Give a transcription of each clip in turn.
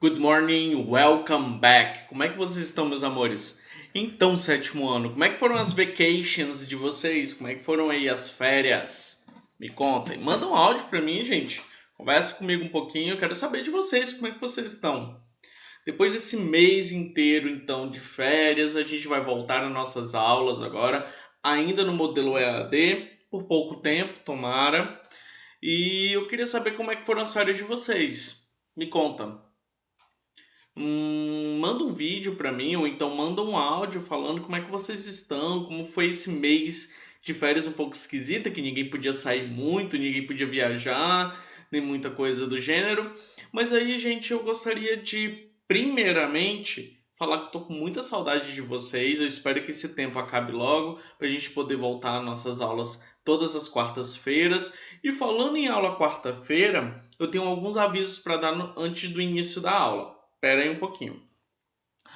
Good morning, welcome back. Como é que vocês estão, meus amores? Então, sétimo ano, como é que foram as vacations de vocês? Como é que foram aí as férias? Me contem. Manda um áudio pra mim, gente. Conversa comigo um pouquinho, eu quero saber de vocês, como é que vocês estão. Depois desse mês inteiro, então, de férias, a gente vai voltar às nossas aulas agora, ainda no modelo EAD, por pouco tempo, tomara. E eu queria saber como é que foram as férias de vocês. Me conta. Manda um vídeo pra mim, ou então manda um áudio falando como é que vocês estão, como foi esse mês de férias um pouco esquisita, que ninguém podia sair muito, ninguém podia viajar, nem muita coisa do gênero. Mas aí, gente, eu gostaria de, primeiramente, falar que eu tô com muita saudade de vocês. Eu espero que esse tempo acabe logo, pra gente poder voltar às nossas aulas todas as quartas-feiras. E falando em aula quarta-feira, eu tenho alguns avisos para dar antes do início da aula. Espera aí um pouquinho.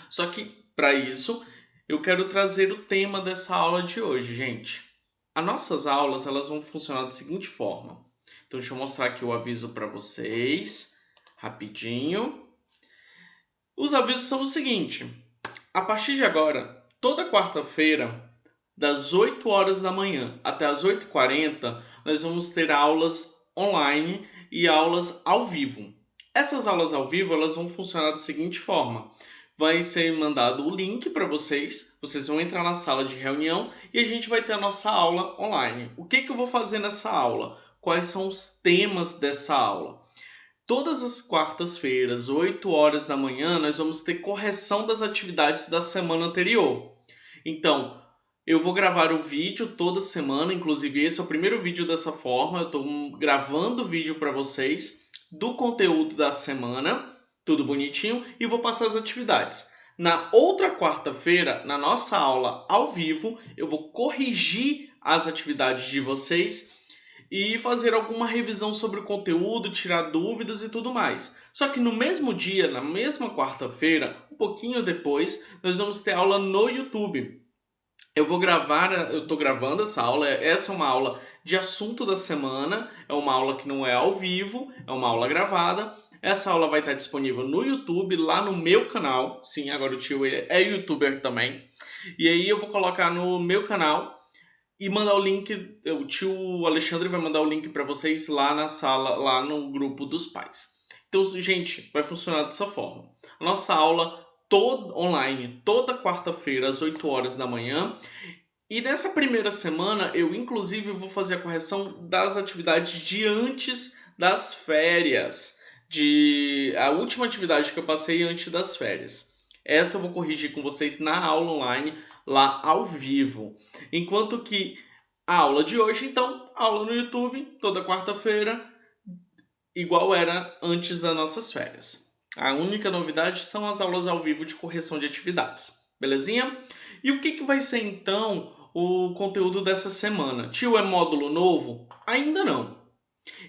Só que, para isso, eu quero trazer o tema dessa aula de hoje, gente. As nossas aulas elas vão funcionar da seguinte forma. Então, deixa eu mostrar aqui o aviso para vocês, rapidinho. Os avisos são o seguinte. A partir de agora, toda quarta-feira, das 8 horas da manhã até as 8h40, nós vamos ter aulas online e aulas ao vivo. Essas aulas ao vivo elas vão funcionar da seguinte forma. Vai ser mandado o link para vocês, vocês vão entrar na sala de reunião e a gente vai ter a nossa aula online. O que eu vou fazer nessa aula? Quais são os temas dessa aula? Todas as quartas-feiras, 8 horas da manhã, nós vamos ter correção das atividades da semana anterior. Então, eu vou gravar o vídeo toda semana, inclusive esse é o primeiro vídeo dessa forma. Eu estou gravando o vídeo para vocês do conteúdo da semana, tudo bonitinho, e vou passar as atividades. Na outra quarta-feira, na nossa aula ao vivo, eu vou corrigir as atividades de vocês e fazer alguma revisão sobre o conteúdo, tirar dúvidas e tudo mais. Só que no mesmo dia, na mesma quarta-feira, um pouquinho depois, nós vamos ter aula no YouTube. Eu tô gravando essa aula, essa é uma aula de assunto da semana, é uma aula que não é ao vivo, é uma aula gravada. Essa aula vai estar disponível no YouTube, lá no meu canal. Sim, agora o tio é youtuber também. E aí eu vou colocar no meu canal e mandar o link, o tio Alexandre vai mandar o link para vocês lá na sala, lá no grupo dos pais. Então, gente, vai funcionar dessa forma. A nossa aula toda online, toda quarta-feira às 8 horas da manhã. E nessa primeira semana, eu inclusive vou fazer a correção das atividades de antes das férias. A última atividade que eu passei antes das férias. Essa eu vou corrigir com vocês na aula online, lá ao vivo. Enquanto que a aula de hoje, então, aula no YouTube, toda quarta-feira, igual era antes das nossas férias. A única novidade são as aulas ao vivo de correção de atividades. Belezinha? E o que vai ser então o conteúdo dessa semana? Tio, é módulo novo? Ainda não.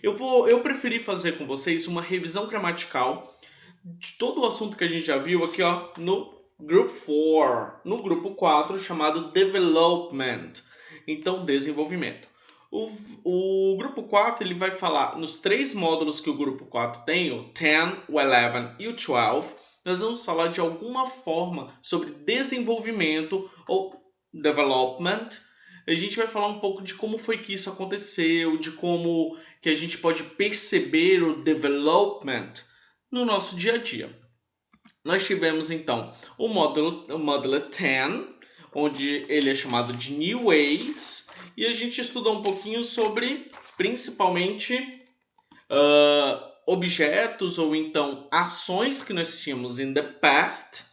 Eu preferi fazer com vocês uma revisão gramatical de todo o assunto que a gente já viu aqui, ó, no Group 4, no grupo 4, chamado Development. Então, desenvolvimento. O grupo 4 ele vai falar nos três módulos que o grupo 4 tem, o 10, o 11 e o 12. Nós vamos falar de alguma forma sobre desenvolvimento ou development. A gente vai falar um pouco de como foi que isso aconteceu, de como que a gente pode perceber o development no nosso dia a dia. Nós tivemos então o módulo 10, onde ele é chamado de New Ways, e a gente estudou um pouquinho sobre principalmente objetos ou então ações que nós tínhamos in the past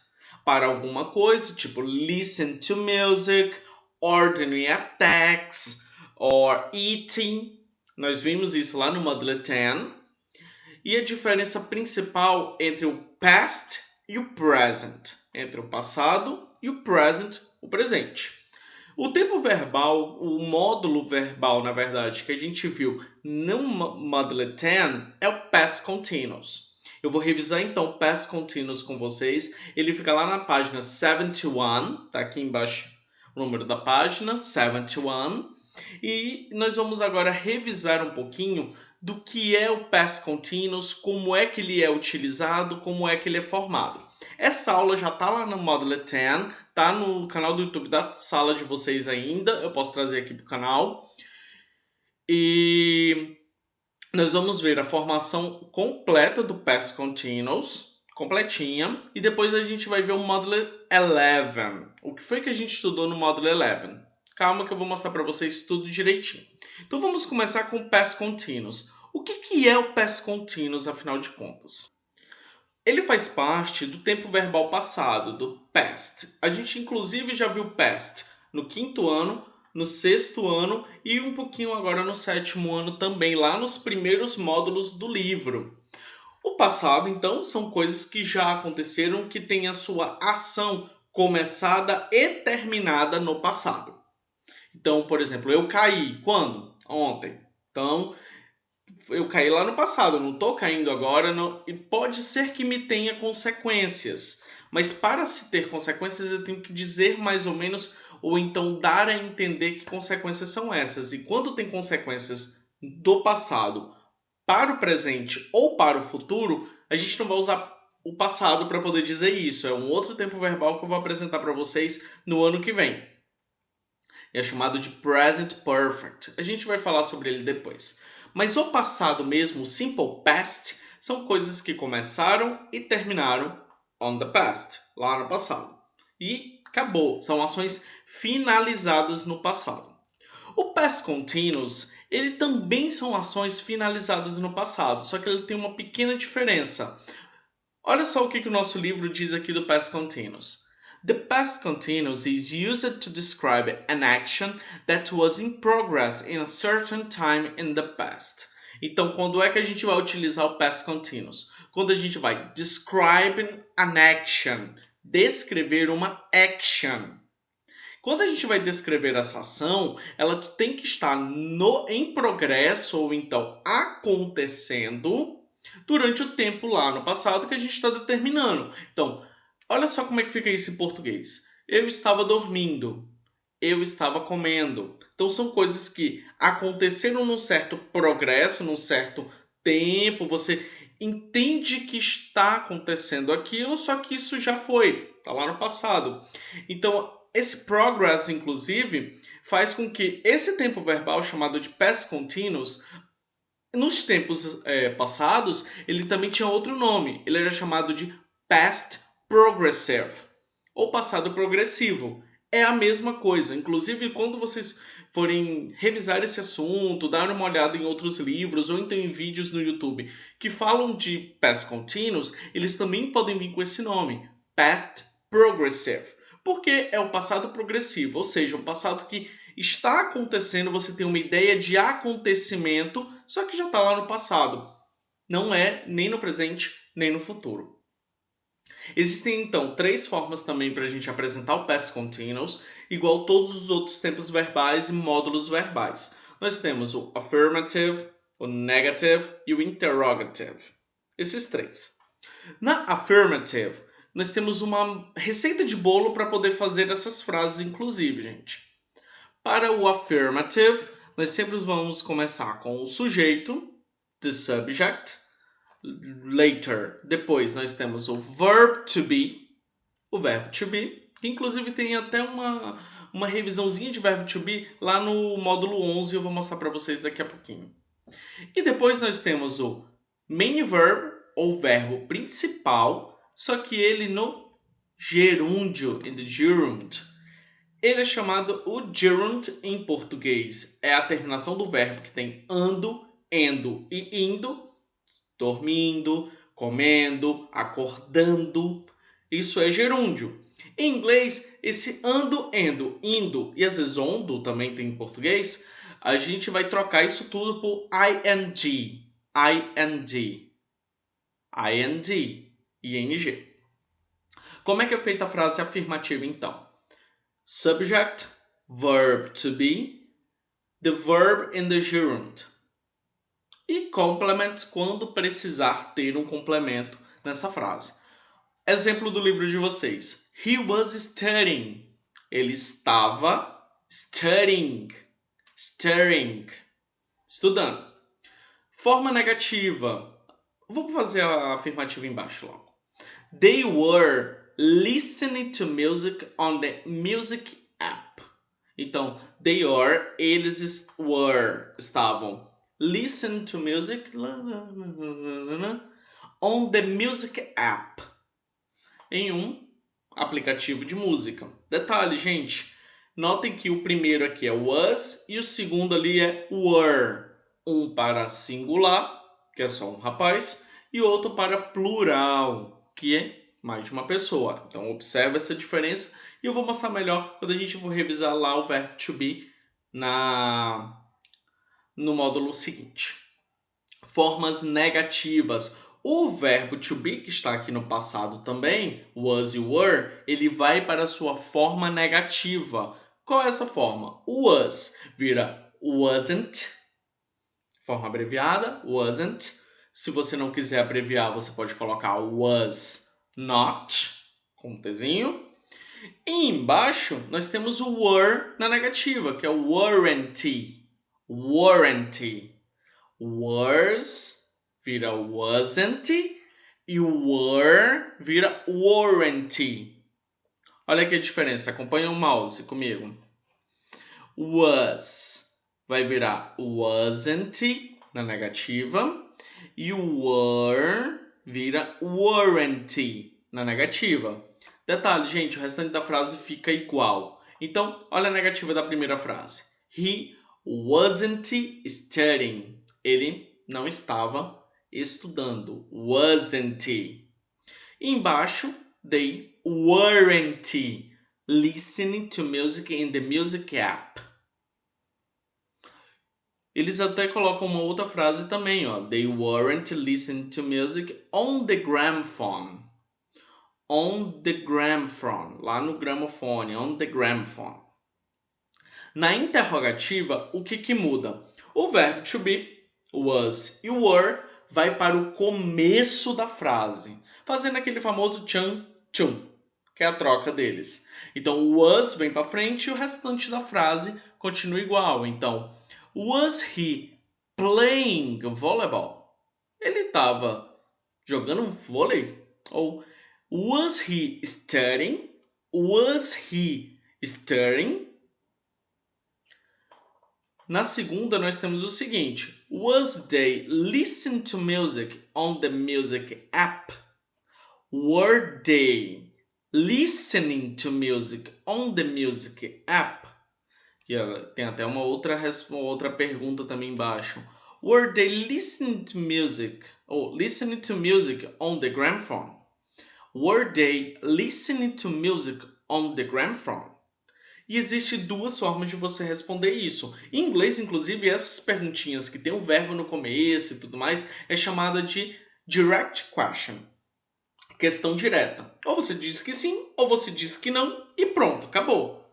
para alguma coisa, tipo listen to music, ordering a tax, or eating. Nós vimos isso lá no módulo 10. E a diferença principal entre o past e o present, entre o passado e o present, o presente. O tempo verbal, o módulo verbal, na verdade, que a gente viu no módulo 10 é o past continuous. Eu vou revisar então o past continuous com vocês. Ele fica lá na página 71, tá aqui embaixo o número da página, 71. E nós vamos agora revisar um pouquinho do que é o Past Continuous, como é que ele é utilizado, como é que ele é formado. Essa aula já está lá no Modular 10, tá no canal do YouTube da sala de vocês ainda, eu posso trazer aqui para o canal. E nós vamos ver a formação completa do Past Continuous, completinha, e depois a gente vai ver o Modular 11. O que foi que a gente estudou no Modular 11? Calma que eu vou mostrar para vocês tudo direitinho. Então vamos começar com o Past Continuous. O que é o Past Continuous, afinal de contas? Ele faz parte do tempo verbal passado, do past. A gente inclusive já viu past no 5º ano, no 6º ano e um pouquinho agora no 7º ano também, lá nos primeiros módulos do livro. O passado, então, são coisas que já aconteceram, que têm a sua ação começada e terminada no passado. Então, por exemplo, eu caí. Quando? Ontem. Então, eu caí lá no passado, eu não estou caindo agora, não, e pode ser que me tenha consequências. Mas para se ter consequências, eu tenho que dizer mais ou menos, ou então dar a entender que consequências são essas. E quando tem consequências do passado para o presente ou para o futuro, a gente não vai usar o passado para poder dizer isso. É um outro tempo verbal que eu vou apresentar para vocês no ano que vem. É chamado de Present Perfect. A gente vai falar sobre ele depois. Mas o passado mesmo, o Simple Past, são coisas que começaram e terminaram on the past, lá no passado. E acabou. São ações finalizadas no passado. O Past Continuous, ele também são ações finalizadas no passado, só que ele tem uma pequena diferença. Olha só o que o nosso livro diz aqui do Past Continuous. The past continuous is used to describe an action that was in progress in a certain time in the past. Então, quando é que a gente vai utilizar o past continuous? Quando a gente vai describe an action, descrever uma action. Quando a gente vai descrever essa ação, ela tem que estar em progresso ou então acontecendo durante o tempo lá no passado que a gente está determinando. Então, olha só como é que fica isso em português. Eu estava dormindo. Eu estava comendo. Então, são coisas que aconteceram num certo progresso, num certo tempo. Você entende que está acontecendo aquilo, só que isso já foi. Está lá no passado. Então, esse progress, inclusive, faz com que esse tempo verbal chamado de past continuous, nos tempos passados, ele também tinha outro nome. Ele era chamado de past progressive, ou passado progressivo. É a mesma coisa. Inclusive, quando vocês forem revisar esse assunto, dar uma olhada em outros livros ou então em vídeos no YouTube que falam de past continuous, eles também podem vir com esse nome, past progressive. Porque é o passado progressivo, ou seja, um passado que está acontecendo, você tem uma ideia de acontecimento, só que já está lá no passado. Não é nem no presente, nem no futuro. Existem então 3 formas também para a gente apresentar o past continuous, igual todos os outros tempos verbais e módulos verbais. Nós temos o affirmative, o negative e o interrogative. Esses 3. Na affirmative, nós temos uma receita de bolo para poder fazer essas frases, inclusive, gente. Para o affirmative, nós sempre vamos começar com o sujeito, the subject. Later, depois nós temos o verb to be, o verbo to be, que inclusive tem até uma revisãozinha de verbo to be lá no módulo 11, eu vou mostrar para vocês daqui a pouquinho. E depois nós temos o main verb, ou verbo principal, só que ele no gerúndio, in the gerund. Ele é chamado o gerund em português. É a terminação do verbo que tem ando, endo e indo. Dormindo, comendo, acordando. Isso é gerúndio. Em inglês, esse ando, endo, indo e às vezes ondo também tem em português. A gente vai trocar isso tudo por ing. ing. ing. Como é que é feita a frase afirmativa então? Subject, verb to be, the verb in the gerund. E complement quando precisar ter um complemento nessa frase. Exemplo do livro de vocês. He was studying. Ele estava studying. Estudando. Forma negativa. Vou fazer a afirmativa embaixo logo. They were listening to music on the music app. Então, eles estavam listening to music on the music app. Em um aplicativo de música. Detalhe, gente. Notem que o primeiro aqui é was e o segundo ali é were. Um para singular, que é só um rapaz, e outro para plural, que é mais de uma pessoa. Então, observe essa diferença e eu vou mostrar melhor quando a gente for revisar lá o verbo to be no módulo seguinte. Formas negativas. O verbo to be, que está aqui no passado também, was e were, ele vai para a sua forma negativa. Qual é essa forma? O was vira wasn't, forma abreviada, wasn't. Se você não quiser abreviar, você pode colocar was not, com um Tzinho. E embaixo, nós temos o were na negativa, que é o weren't. Warranty. Was vira wasn't e o were vira warranty. Olha aqui a diferença, acompanha o mouse comigo. Was vai virar wasn't na negativa e o were vira warranty na negativa. Detalhe, gente, o restante da frase fica igual. Então, olha a negativa da primeira frase. He wasn't studying. Ele não estava estudando. Wasn't. E embaixo, they weren't listening to music in the music app. Eles até colocam uma outra frase também, ó. They weren't listening to music on the gramophone. On the gramophone. Lá no gramofone. On the gramophone. Na interrogativa, o que muda? O verbo to be, was e were, vai para o começo da frase, fazendo aquele famoso tchan, tchum, que é a troca deles. Então, o was vem para frente e o restante da frase continua igual. Então, was he playing volleyball? Ele estava jogando vôlei? Ou was he studying? Was he studying? Na segunda, nós temos o seguinte. Was they listening to music on the music app? Were they listening to music on the music app? E tem até uma outra pergunta também embaixo. Were they listening to music on the gramophone? Were they listening to music on the gramophone? E existem duas formas de você responder isso. Em inglês, inclusive, essas perguntinhas que tem o verbo no começo e tudo mais é chamada de direct question. Questão direta. Ou você diz que sim, ou você diz que não e pronto, acabou.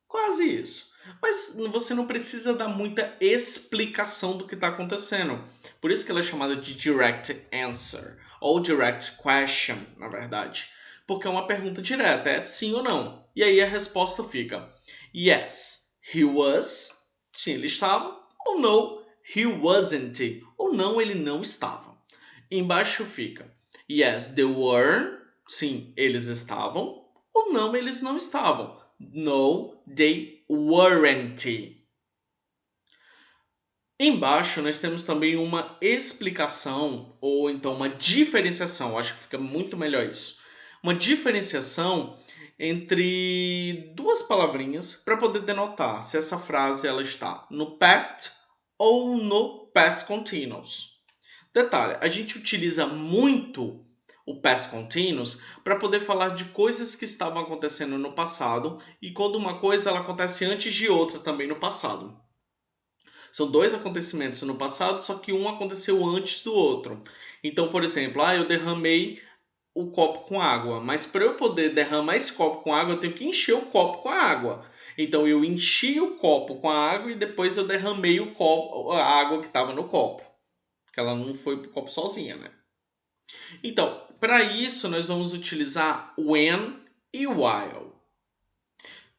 Quase isso. Mas você não precisa dar muita explicação do que está acontecendo. Por isso que ela é chamada de direct answer. Ou direct question, na verdade. Porque é uma pergunta direta, é sim ou não. E aí a resposta fica yes, he was, sim, ele estava, ou no, he wasn't, ou não, ele não estava. Embaixo fica yes, they were, sim, eles estavam, ou não, eles não estavam. No, they weren't. Embaixo nós temos também uma explicação, ou então uma diferenciação, acho que fica muito melhor isso. Uma diferenciação entre duas palavrinhas para poder denotar se essa frase ela está no past ou no past continuous. Detalhe, a gente utiliza muito o past continuous para poder falar de coisas que estavam acontecendo no passado e quando uma coisa ela acontece antes de outra também no passado. São dois acontecimentos no passado, só que um aconteceu antes do outro. Então, por exemplo, eu derramei o copo com água, mas para eu poder derramar esse copo com água, eu tenho que encher o copo com a água. Então, eu enchi o copo com a água e depois eu derramei a água que estava no copo. Porque ela não foi pro copo sozinha, né? Então, para isso, nós vamos utilizar when e while.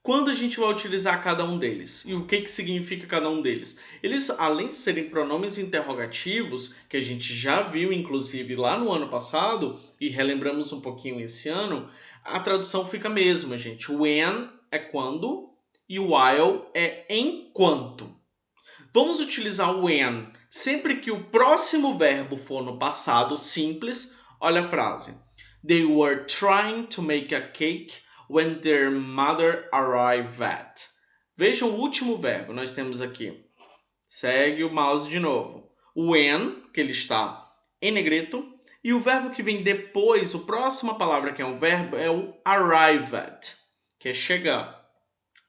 Quando a gente vai utilizar cada um deles? E o que significa cada um deles? Eles, além de serem pronomes interrogativos, que a gente já viu inclusive lá no ano passado, e relembramos um pouquinho esse ano, a tradução fica a mesma, gente. When é quando e while é enquanto. Vamos utilizar o when sempre que o próximo verbo for no passado simples. Olha a frase. They were trying to make a cake when their mother arrived. Vejam o último verbo. Nós temos aqui. Segue o mouse de novo. O when, que ele está em negrito. E o verbo que vem depois, a próxima palavra que é um verbo, é o arrived, que é chegar.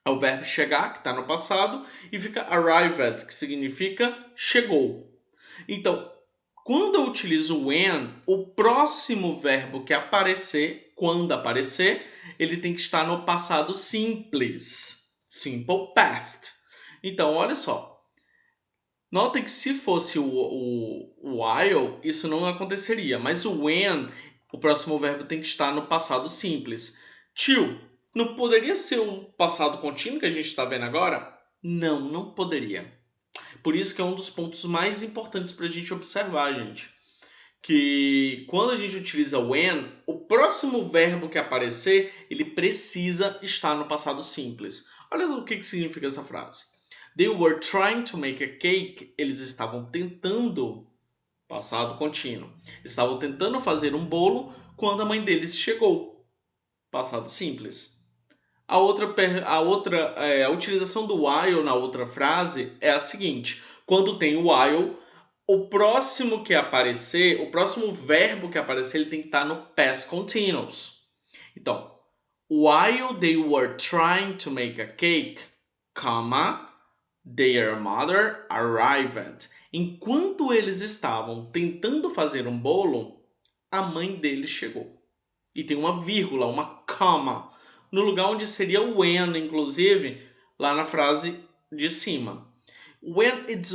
É o verbo chegar, que está no passado, e fica arrived, que significa chegou. Então, quando eu utilizo when, o próximo verbo que aparecer, quando aparecer, ele tem que estar no passado simples. Simple past. Então, olha só. Notem que se fosse o while, isso não aconteceria. Mas o when, o próximo verbo tem que estar no passado simples. Tio, não poderia ser o passado contínuo que a gente está vendo agora? Não, não poderia. Por isso que é um dos pontos mais importantes para a gente observar, gente. Que quando a gente utiliza when, o próximo verbo que aparecer, ele precisa estar no passado simples. Olha o que significa essa frase. They were trying to make a cake. Eles estavam tentando, passado contínuo, estavam tentando fazer um bolo quando a mãe deles chegou. Passado simples. A utilização do while na outra frase é a seguinte. Quando tem o while, o próximo que aparecer, o próximo verbo que aparecer, ele tem que estar no past continuous. Então, while they were trying to make a cake, comma, their mother arrived. Enquanto eles estavam tentando fazer um bolo, a mãe deles chegou. E tem uma vírgula, uma comma, no lugar onde seria o when, inclusive, lá na frase de cima. When it's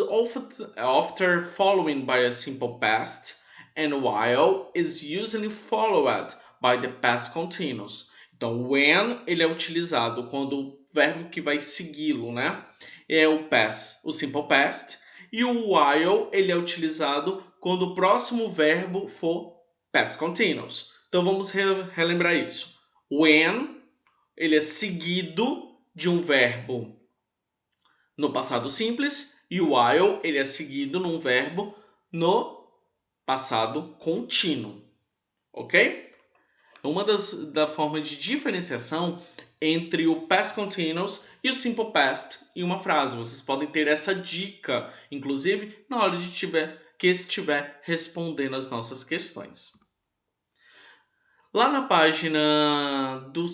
after following by a simple past, and while is usually followed by the past continuous. Então, when ele é utilizado quando o verbo que vai segui-lo, né, é o past, o simple past, e o while ele é utilizado quando o próximo verbo for past continuous. Então vamos relembrar isso. When ele é seguido de um verbo no passado simples e o while ele é seguido num verbo no passado contínuo, ok? Uma da forma de diferenciação entre o past continuous e o simple past em uma frase. Vocês podem ter essa dica, inclusive, na hora de que estiver respondendo as nossas questões. Lá na página do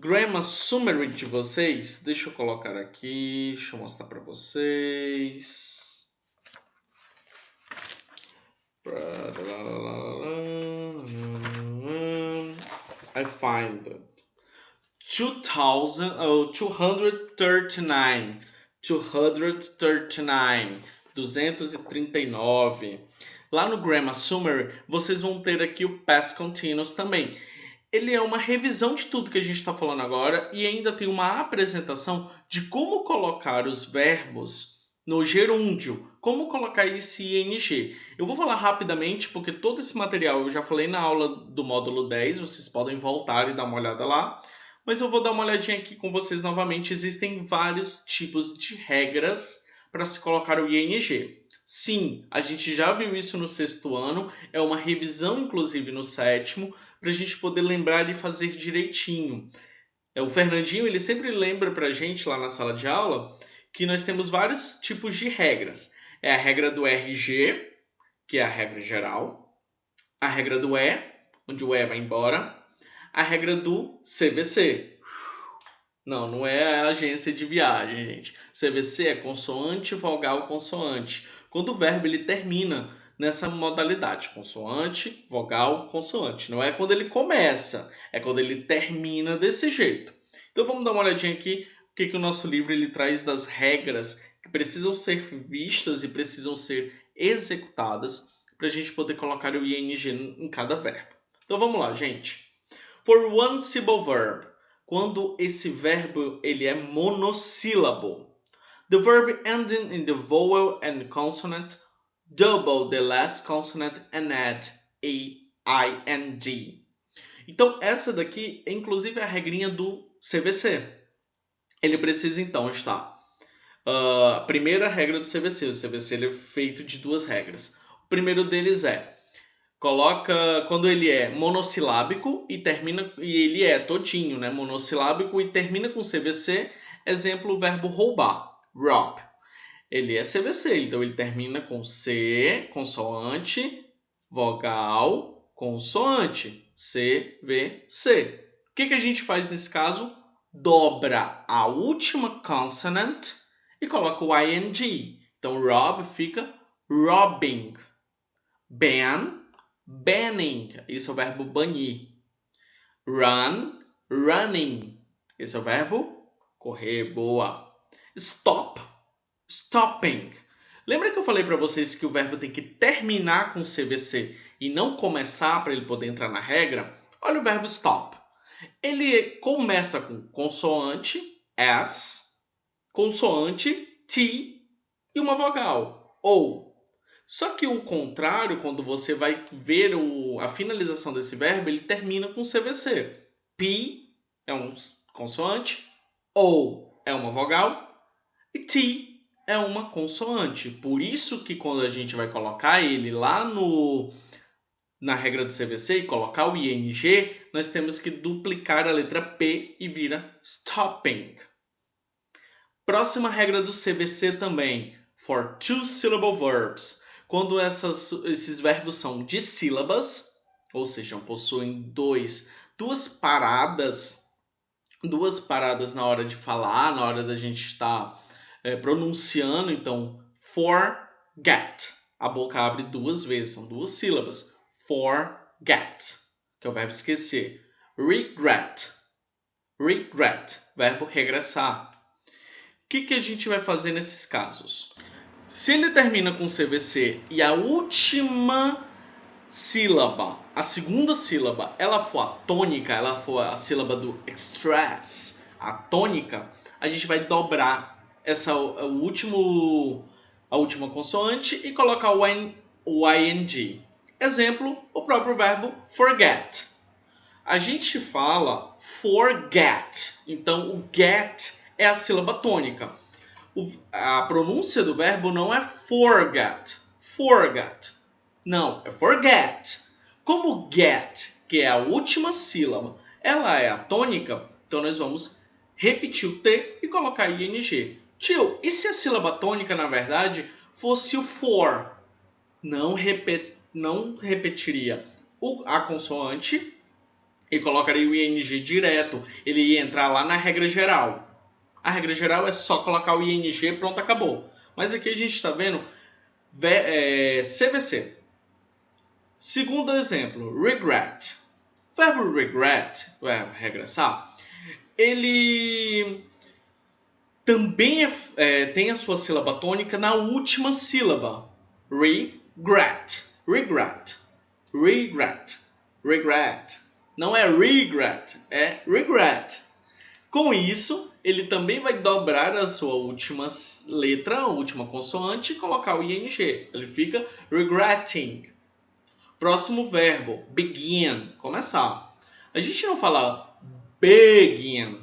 Grammar Summary de vocês, deixa eu colocar aqui, deixa eu mostrar para vocês. I find 239, 239. Lá no Grammar Summary, vocês vão ter aqui o Past Continuous também. Ele é uma revisão de tudo que a gente está falando agora e ainda tem uma apresentação de como colocar os verbos no gerúndio, como colocar esse ing. Eu vou falar rapidamente porque todo esse material eu já falei na aula do módulo 10, vocês podem voltar e dar uma olhada lá. Mas eu vou dar uma olhadinha aqui com vocês novamente. Existem vários tipos de regras para se colocar o ing. Sim, a gente já viu isso no sexto ano, é uma revisão inclusive no sétimo, para a gente poder lembrar e fazer direitinho. O Fernandinho, ele sempre lembra para a gente lá na sala de aula que nós temos vários tipos de regras. É a regra do RG, que é a regra geral, a regra do E, onde o E vai embora, a regra do CVC. Não é a agência de viagem, gente. CVC é consoante, vogal, consoante. Quando o verbo ele termina nessa modalidade, consoante, vogal, consoante. Não é quando ele começa, é quando ele termina desse jeito. Então vamos dar uma olhadinha aqui o que o nosso livro ele traz das regras que precisam ser vistas e precisam ser executadas para a gente poder colocar o ing em cada verbo. Então vamos lá, gente. For one syllable verb, quando esse verbo ele é monossílabo. The verb ending in the vowel and consonant double the last consonant and add a ing. Então essa daqui é inclusive a regrinha do CVC. Ele precisa então estar a primeira regra do CVC. O CVC ele é feito de duas regras. O primeiro deles é coloca quando ele é monossilábico e termina e ele é todinho, né, monossilábico e termina com CVC. Exemplo, o verbo roubar, rob. Ele é CVC, então ele termina com C, consoante, vogal, consoante, CVC. O que a gente faz nesse caso? Dobra a última consonant e coloca o ing. Então, rob fica robbing. Ban, banning. Isso é o verbo banir. Run, running. Esse é o verbo correr, boa. Stop, stopping. Lembra que eu falei para vocês que o verbo tem que terminar com CVC e não começar para ele poder entrar na regra? Olha o verbo stop. Ele começa com consoante, S, consoante, T e uma vogal, ou. Só que o contrário, quando você vai ver a finalização desse verbo, ele termina com CVC. P é um consoante, O é uma vogal e T é uma consoante. Por isso que quando a gente vai colocar ele lá na regra do CVC e colocar o ing, nós temos que duplicar a letra P e vira stopping. Próxima regra do CVC também, for two-syllable verbs. Quando esses verbos são de sílabas, ou seja, possuem duas paradas na hora de falar, na hora da gente estar pronunciando. Então, forget. A boca abre duas vezes, são duas sílabas. Forget, que é o verbo esquecer. Regret. Regret, verbo regressar. O que a gente vai fazer nesses casos? Se ele termina com CVC e a última sílaba, a segunda sílaba, ela for a tônica, ela for a sílaba do stress, a tônica, a gente vai dobrar a última consoante e colocar o ing. Exemplo, o próprio verbo forget. A gente fala forget, então o get é a sílaba tônica. A pronúncia do verbo não é forget, forget. Não, é forget. Como get, que é a última sílaba, ela é a tônica, então nós vamos repetir o T e colocar ing. Tio, e se a sílaba tônica, na verdade, fosse o for? Não repetiria a consoante e colocaria o ing direto. Ele ia entrar lá na regra geral. A regra geral é só colocar o ing, pronto, acabou. Mas aqui a gente está vendo CVC. Segundo exemplo, regret. O verbo regret, regressar, ele também tem a sua sílaba tônica na última sílaba. Regret, regret, regret, regret. Não é regret, é regret. Com isso, ele também vai dobrar a sua última letra, a última consoante e colocar o ing. Ele fica regretting. Próximo verbo, begin, começar. A gente não fala begin.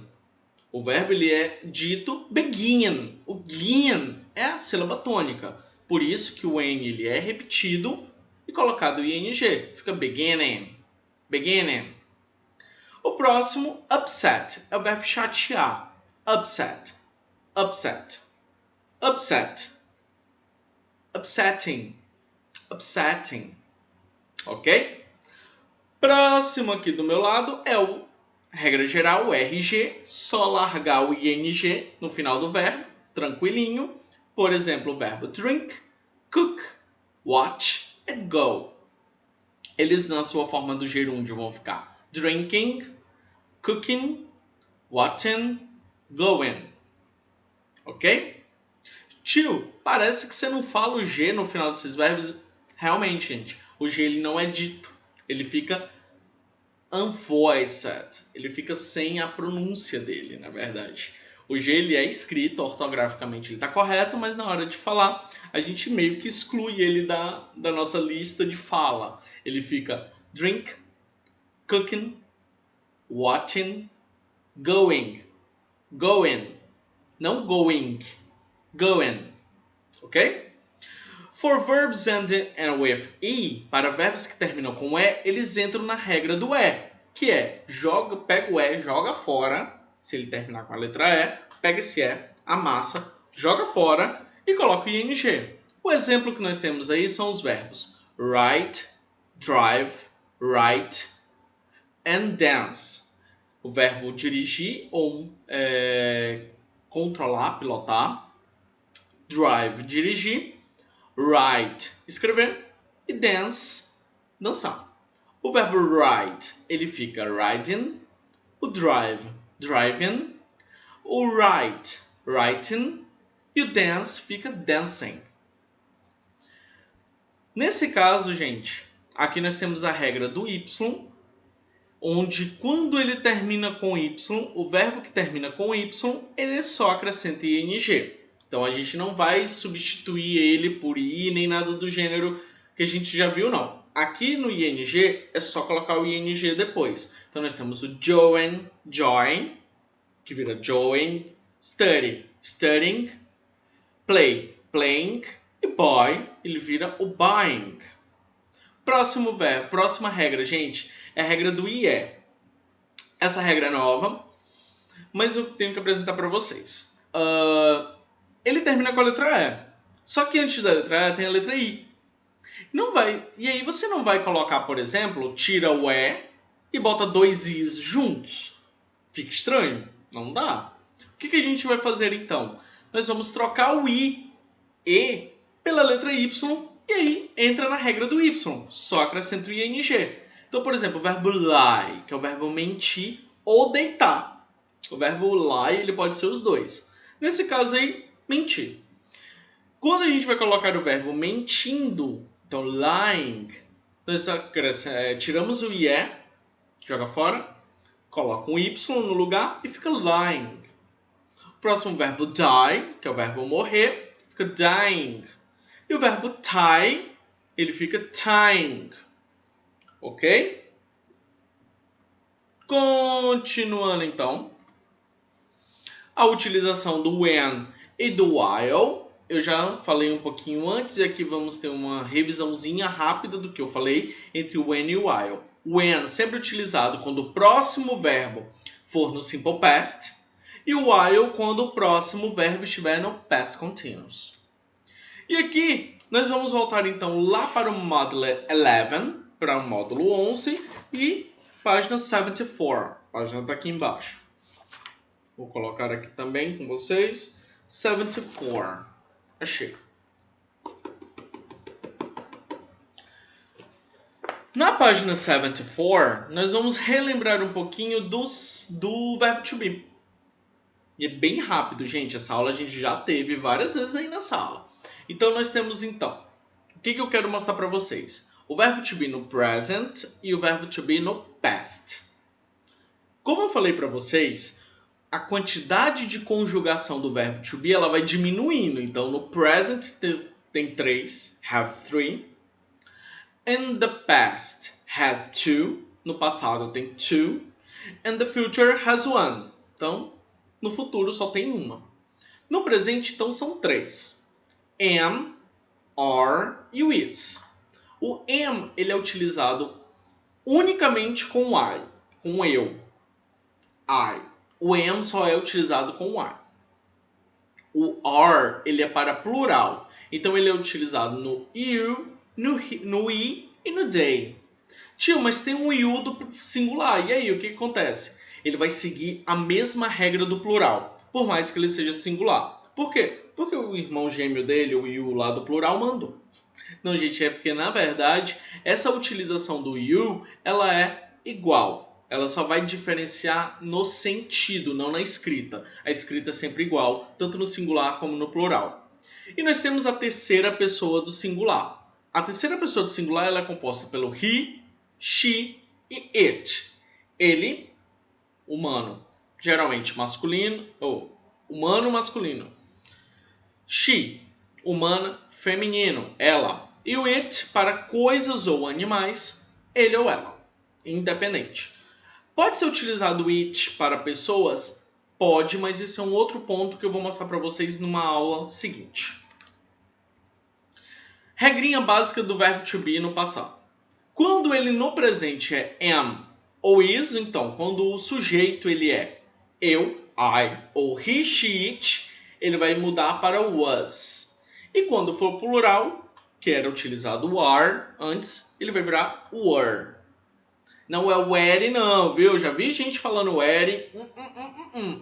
O verbo ele é dito begin. O gin é a sílaba tônica. Por isso que o n ele é repetido e colocado o ing. Fica beginning, beginning. O próximo, upset, é o verbo chatear. Upset, upset, upset, upsetting, upsetting. Ok? Próximo aqui do meu lado é o, regra geral, o RG, só largar o ing no final do verbo, tranquilinho. Por exemplo, o verbo drink, cook, watch e go. Eles na sua forma do gerúndio vão ficar drinking, cooking, watching, going. Ok? Tio, parece que você não fala o G no final desses verbos. Realmente, gente, o G ele não é dito. Ele fica unvoiced. Ele fica sem a pronúncia dele, na verdade. O G ele é escrito, ortograficamente ele está correto, mas na hora de falar, a gente meio que exclui ele da nossa lista de fala. Ele fica drink, cooking, watching, going. Going. Não going. Going. Ok? For verbs ending with E, para verbos que terminam com E, eles entram na regra do E, que é pega o E, joga fora, se ele terminar com a letra E, pega esse E, amassa, joga fora e coloca o ING. O exemplo que nós temos aí são os verbos write, drive, write and dance. O verbo dirigir ou controlar, pilotar, drive, dirigir, write, escrever, e dance, dançar. O verbo ride, ele fica riding, o drive, driving, o write, writing, e o dance fica dancing. Nesse caso, gente, aqui nós temos a regra do Y, onde quando ele termina com Y, o verbo que termina com Y, ele só acrescenta ING. Então a gente não vai substituir ele por I nem nada do gênero que a gente já viu, não. Aqui no ING é só colocar o ING depois. Então nós temos o join, join, que vira join, study, studying, play, playing, e buy, ele vira o buying. Próximo verbo, próxima regra, gente, é a regra do IE. Essa regra é nova, mas eu tenho que apresentar para vocês. Ele termina com a letra E. Só que antes da letra E tem a letra I. E aí você não vai colocar, por exemplo, tira o E e bota dois Is juntos. Fica estranho? Não dá. O que a gente vai fazer então? Nós vamos trocar o I, E, pela letra Y, e aí entra na regra do Y. Só acrescenta o ING. Então, por exemplo, o verbo lie, que é o verbo mentir ou deitar. O verbo lie, ele pode ser os dois. Nesse caso aí, mentir. Quando a gente vai colocar o verbo mentindo, então lying, nós tiramos o IE, joga fora, coloca um Y no lugar e fica lying. O próximo verbo die, que é o verbo morrer, fica dying. E o verbo tie, ele fica tying. Ok? Continuando então. A utilização do when e do while. Eu já falei um pouquinho antes e aqui vamos ter uma revisãozinha rápida do que eu falei entre o when e o while. When sempre utilizado quando o próximo verbo for no simple past e o while quando o próximo verbo estiver no past continuous. E aqui nós vamos voltar então lá para o módulo 11, para o módulo 11 e página 74. A página está aqui embaixo. Vou colocar aqui também com vocês. 74. Achei. Na página 74, nós vamos relembrar um pouquinho do verbo to be. E é bem rápido, gente. Essa aula a gente já teve várias vezes aí nessa aula. Então, nós temos, então, o que eu quero mostrar para vocês? O verbo to be no present e o verbo to be no past. Como eu falei para vocês, a quantidade de conjugação do verbo to be ela vai diminuindo. Então, no present tem 3, have 3. In the past has 2. No passado tem 2. And the future has 1. Então, no futuro só tem uma. No presente, então, são 3. Am, are e o is. O am ele é utilizado unicamente com I, com eu. I. O am só é utilizado com I. O are ele é para plural. Então ele é utilizado no you, no we e no they. Tio, mas tem um you do singular. E aí, o que acontece? Ele vai seguir a mesma regra do plural, por mais que ele seja singular. Por quê? Porque o irmão gêmeo dele, o you lá do plural, mandou. Não, gente, é porque, na verdade, essa utilização do you, ela é igual. Ela só vai diferenciar no sentido, não na escrita. A escrita é sempre igual, tanto no singular como no plural. E nós temos a terceira pessoa do singular. A terceira pessoa do singular ela é composta pelo he, she e it. Ele, humano, geralmente masculino, ou humano masculino. She, humana, feminino, ela. E o it para coisas ou animais, ele ou ela, independente. Pode ser utilizado o it para pessoas? Pode, mas esse é um outro ponto que eu vou mostrar para vocês numa aula seguinte. Regrinha básica do verbo to be no passado. Quando ele no presente é am ou is, então, quando o sujeito ele é eu, I, ou he, she, it, ele vai mudar para was. E quando for plural, que era utilizado o are antes, ele vai virar were. Não é were não, viu? Já vi gente falando were.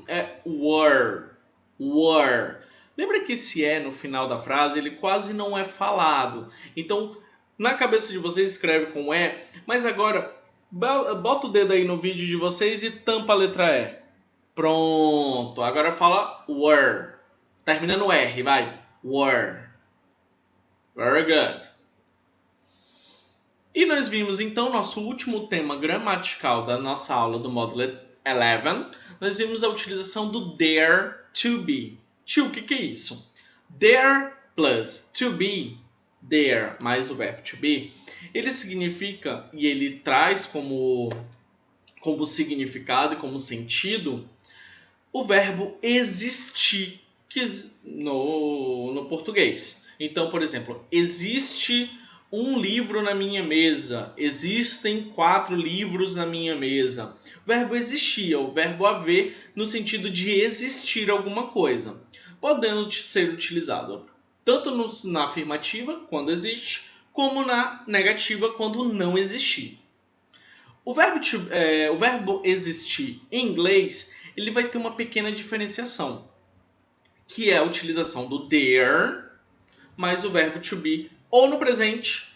É were. Were. Lembra que esse é no final da frase, ele quase não é falado. Então, na cabeça de vocês escreve com é, mas agora bota o dedo aí no vídeo de vocês e tampa a letra E. Pronto. Agora fala were. Termina no R, vai. Were. Very good. E nós vimos então nosso último tema gramatical da nossa aula do módulo 11. Nós vimos a utilização do dare to be. Tio, o que é isso? Dare plus to be, dare mais o verbo to be, ele significa e ele traz como significado e como sentido o verbo existir no português. Então, por exemplo, existe um livro na minha mesa. Existem 4 livros na minha mesa. O verbo existir é o verbo haver no sentido de existir alguma coisa, podendo ser utilizado tanto na afirmativa, quando existe, como na negativa, quando não existir. O verbo existir em inglês ele vai ter uma pequena diferenciação, que é a utilização do there mais o verbo to be ou no presente,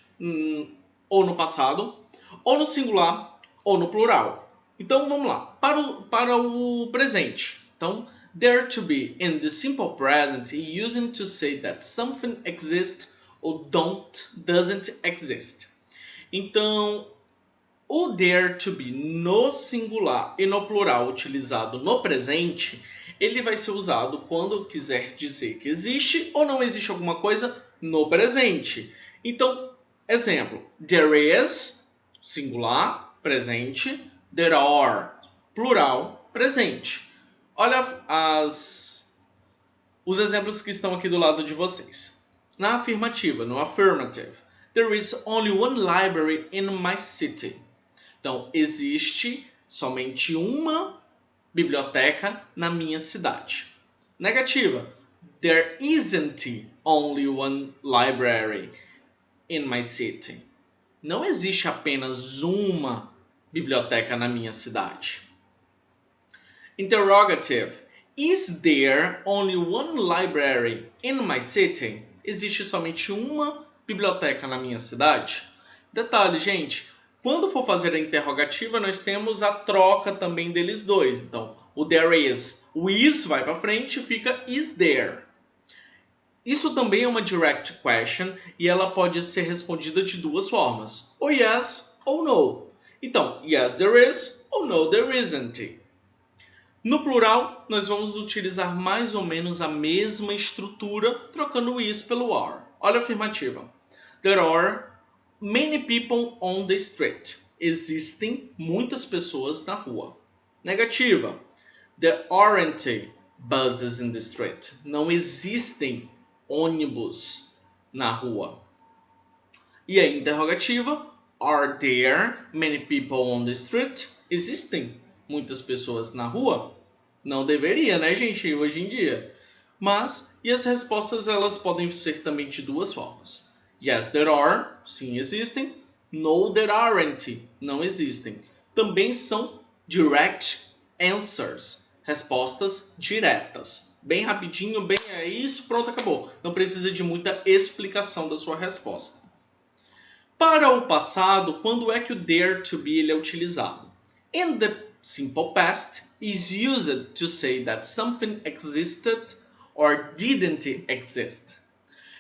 ou no passado, ou no singular, ou no plural. Então vamos lá, para o presente. Então, there to be in the simple present using to say that something exists or doesn't exist. Então, o there to be no singular e no plural utilizado no presente, ele vai ser usado quando quiser dizer que existe ou não existe alguma coisa no presente. Então, exemplo, there is, singular, presente, there are, plural, presente. Olha os exemplos que estão aqui do lado de vocês. Na afirmativa, no affirmative, there is only one library in my city. Então, existe somente uma biblioteca na minha cidade. Negativa. There isn't only one library in my city. Não existe apenas uma biblioteca na minha cidade. Interrogative. Is there only one library in my city? Existe somente uma biblioteca na minha cidade? Detalhe, gente. Quando for fazer a interrogativa, nós temos a troca também deles dois. Então, o there is, o is vai para frente e fica is there. Isso também é uma direct question e ela pode ser respondida de duas formas, ou yes ou no. Então, yes there is ou no there isn't. No plural, nós vamos utilizar mais ou menos a mesma estrutura, trocando o is pelo are. Olha a afirmativa. There are many people on the street. Existem muitas pessoas na rua. Negativa. There aren't buses in the street. Não existem ônibus na rua. E a interrogativa. Are there many people on the street? Existem muitas pessoas na rua? Não deveria, né, gente, hoje em dia. Mas, e as respostas elas podem ser também de duas formas. Yes, there are. Sim, existem. No, there aren't. Não existem. Também são direct answers. Respostas diretas. Bem rapidinho, bem é isso, pronto, acabou. Não precisa de muita explicação da sua resposta. Para o passado, quando é que o dare to be ele é utilizado? In the simple past is used to say that something existed or didn't exist.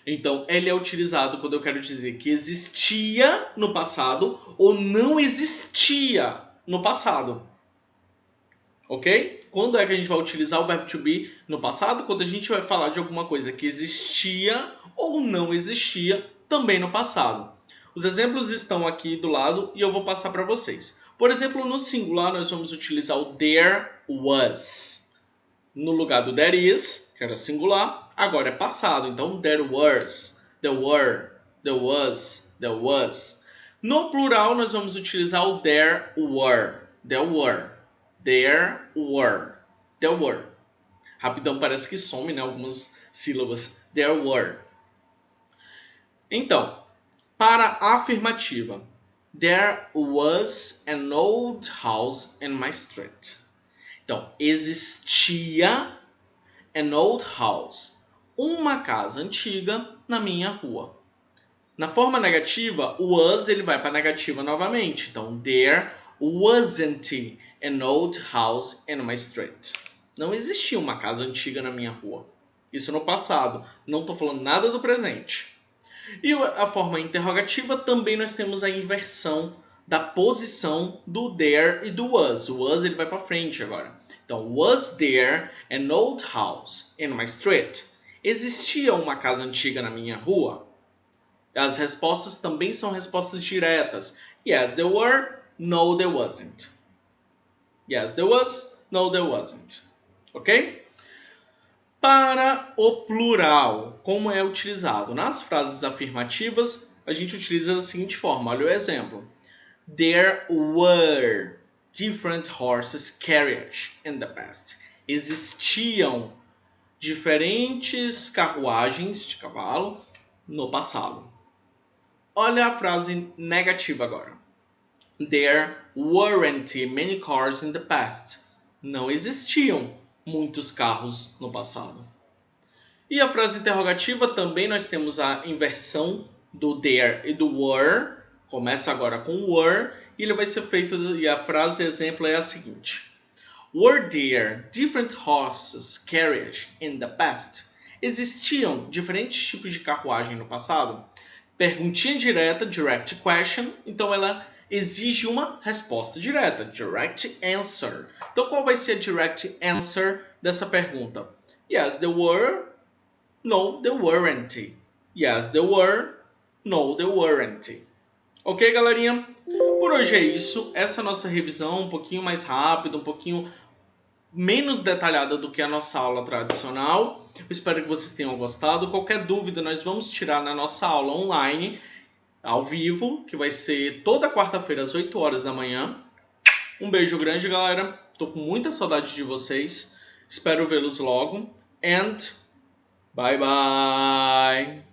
Então, ele é utilizado quando eu quero dizer que existia no passado ou não existia no passado. ok? Quando é que a gente vai utilizar o verbo to be no passado? Quando a gente vai falar de alguma coisa que existia ou não existia também no passado. Os exemplos estão aqui do lado e eu vou passar para vocês. Por exemplo, no singular nós vamos utilizar o there was. No lugar do there is, que era singular, agora é passado. Então, there was, there were, there was, there was. No plural nós vamos utilizar o there were, there were, there were, there were. Rapidão parece que some, né? Algumas sílabas. There were. Então, para a afirmativa. There was an old house in my street. Então, existia an old house. Uma casa antiga na minha rua. Na forma negativa, o was ele vai para a negativa novamente. Então, there wasn't an old house in my street. Não existia uma casa antiga na minha rua. Isso no passado. Não estou falando nada do presente. E a forma interrogativa também nós temos a inversão da posição do there e do was. O was ele vai para frente agora. Então, was there an old house in my street? Existia uma casa antiga na minha rua? As respostas também são respostas diretas. Yes, there were. No, there wasn't. Yes, there was. No, there wasn't. Ok? Para o plural, como é utilizado? Nas frases afirmativas, a gente utiliza da seguinte forma. Olha o exemplo. There were different horses carriage in the past. Existiam diferentes carruagens de cavalo no passado. Olha a frase negativa agora. There weren't many cars in the past. Não existiam muitos carros no passado. E a frase interrogativa também nós temos a inversão do there e do were. Começa agora com were e ele vai ser feito, e a frase exemplo é a seguinte. Were there different horses carriage in the past? Existiam diferentes tipos de carruagem no passado? Perguntinha direta, direct question, então ela exige uma resposta direta, direct answer. Então qual vai ser a direct answer dessa pergunta? Yes, there were. No, there weren't. Yes, there were. No, there weren't. Ok, galerinha? Por hoje é isso. Essa é a nossa revisão um pouquinho mais rápida, um pouquinho menos detalhada do que a nossa aula tradicional. Eu espero que vocês tenham gostado. Qualquer dúvida nós vamos tirar na nossa aula online, ao vivo, que vai ser toda quarta-feira às 8 horas da manhã. Um beijo grande, galera. Tô com muita saudade de vocês. Espero vê-los logo. And bye bye!